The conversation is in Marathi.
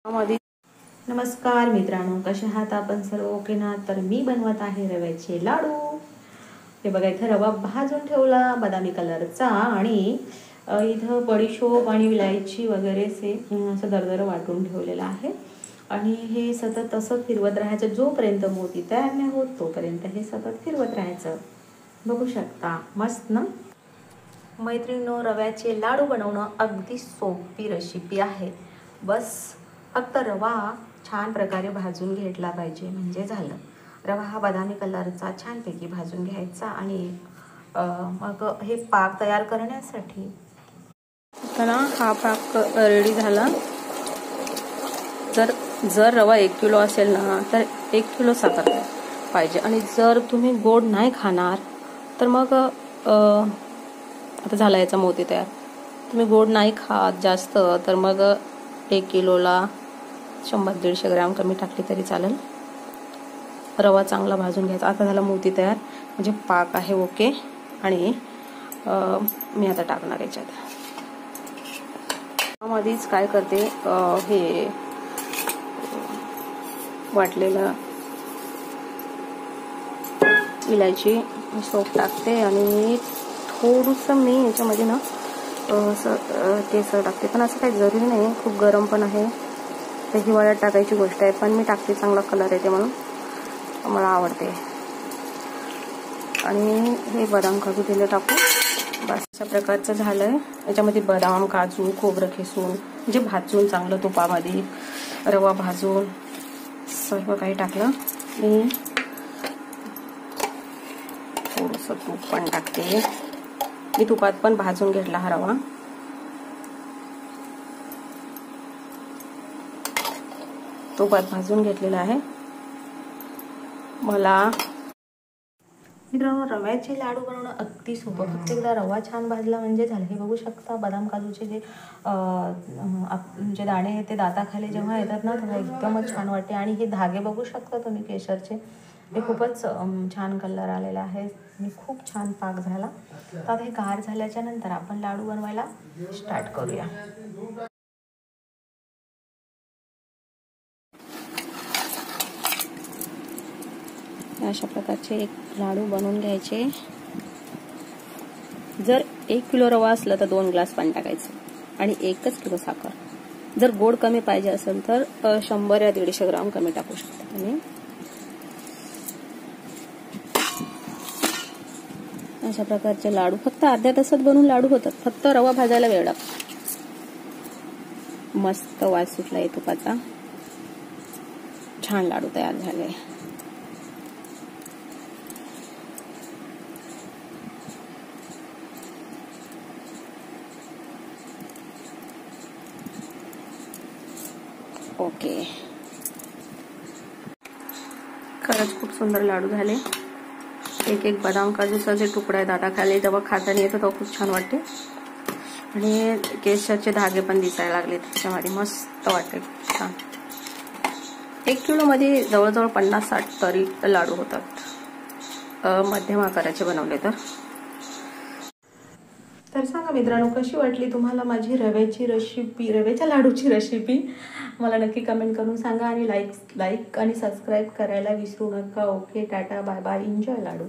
मध्ये नमस्कार मित्रांनो, कसे आहात आपण सर्व? ओके ना? तर मी बनवत आहे रव्याचे लाडू. हे बघा, इथं रवा भाजून ठेवला बदामी कलरचा आणि इथं बडीशोप आणि विलायची वगैरे असं दरदर वाटून ठेवलेलं आहे. आणि हे सतत असं फिरवत राहायचं जोपर्यंत मोती तयार नाही होत तोपर्यंत हे सतत फिरवत राहायचं. बघू शकता, मस्त ना मैत्रिणींनो? रव्याचे लाडू बनवणं अगदी सोपी रेसिपी आहे. बस फक्त रवा छान प्रकारे भाजून घेतला पाहिजे म्हणजे झालं. रवा हा बदामी कलरचा छानपैकी भाजून घ्यायचा आणि मग हे पाक तयार करण्यासाठी ना हा पाक रेडी झाला. जर रवा 1 किलो असेल ना तर 1 किलो साखर पाहिजे. आणि जर तुम्ही गोड नाही खाणार तर मग आता झाला याचा मोती तयार. तुम्ही गोड नाही खात जास्त तर मग 1 किलोला 100-150 ग्रॅम कमी टाकली तरी चालेल. रवा चांगला भाजून घ्यायचा. आता झाला मोती तयार म्हणजे पाक आहे ओके. आणि मी आता टाकणार याच्यात. मध्येच काय करते, हे वाटलेलं इलायची सोप टाकते आणि थोडंसं मी याच्यामध्ये ना केसर टाकते. पण असं काही जरुरी नाही, खूप गरम पण आहे. तर हिवाळ्यात टाकायची गोष्ट आहे, पण मी टाकते, चांगला कलर येते म्हणून मला आवडते. आणि हे बदाम काजू दिले टाकू. बस अशा प्रकारचं झालंय. याच्यामध्ये बदाम काजू खोबरं खिसून म्हणजे भाजून चांगलं तुपामध्ये रवा भाजून सर्व काही टाकलं. मी थोडंसं तूप पण टाकते. मी तुपात पण भाजून घेतला हा रवा. तुपात भाजून घेतलेला आहे. मला मित्रांनो, रव्याचे लाडू बनवणं अगदी सोपं. फक्त एकदा रवा छान भाजला म्हणजे झालं. हे बघू शकता, बदाम काजूचे जे दाणे आहेत ते दाताखाली जेव्हा येतात ना तेव्हा एकदमच छान वाटते. आणि हे धागे बघू शकता तुम्ही केशरचे, हे खूपच छान कलर आलेला आहे आणि खूप छान पाक झाला. तर आता हे गार झाल्याच्या नंतर आपण लाडू बनवायला स्टार्ट करूया. अशा प्रकारचे एक लाडू बनवून घ्यायचे. जर 1 किलो रवा असला तर 2 ग्लास पाणी टाकायचं आणि 1 किलो साखर. जर गोड कमी पाहिजे असेल तर 100 या 150 ग्राम कमी टाकू शकता तुम्ही. अशा प्रकारचे लाडू फक्त अर्ध्या तासात बनवून लाडू होतात. फक्त रवा भाजायला वेळ लागतो. मस्त वास सुटलाय तुपाचा. छान लाडू तयार झाले. ओके, खरंच खूप सुंदर लाडू झाले. एक बदाम काजूचा जे तुकडा आहे दाताखाली तेव्हा खाताना येतो तो खूप छान वाटते. आणि केशरचे धागे पण दिसायला लागले त्याच्यामध्ये, मस्त वाटते छान. 1 किलो मध्ये जवळजवळ 50-60 तरी लाडू होतात मध्यम आकाराचे बनवले तर. तर सांगा मित्रांनो, कशी वाटली तुम्हाला माझी रव्याच्या लाडूची रेसिपी? मला नक्की कमेंट करून सांगा. आणि लाईक आणि सबस्क्राईब करायला विसरू नका. Okay, tata, bye bye, enjoy लाडू.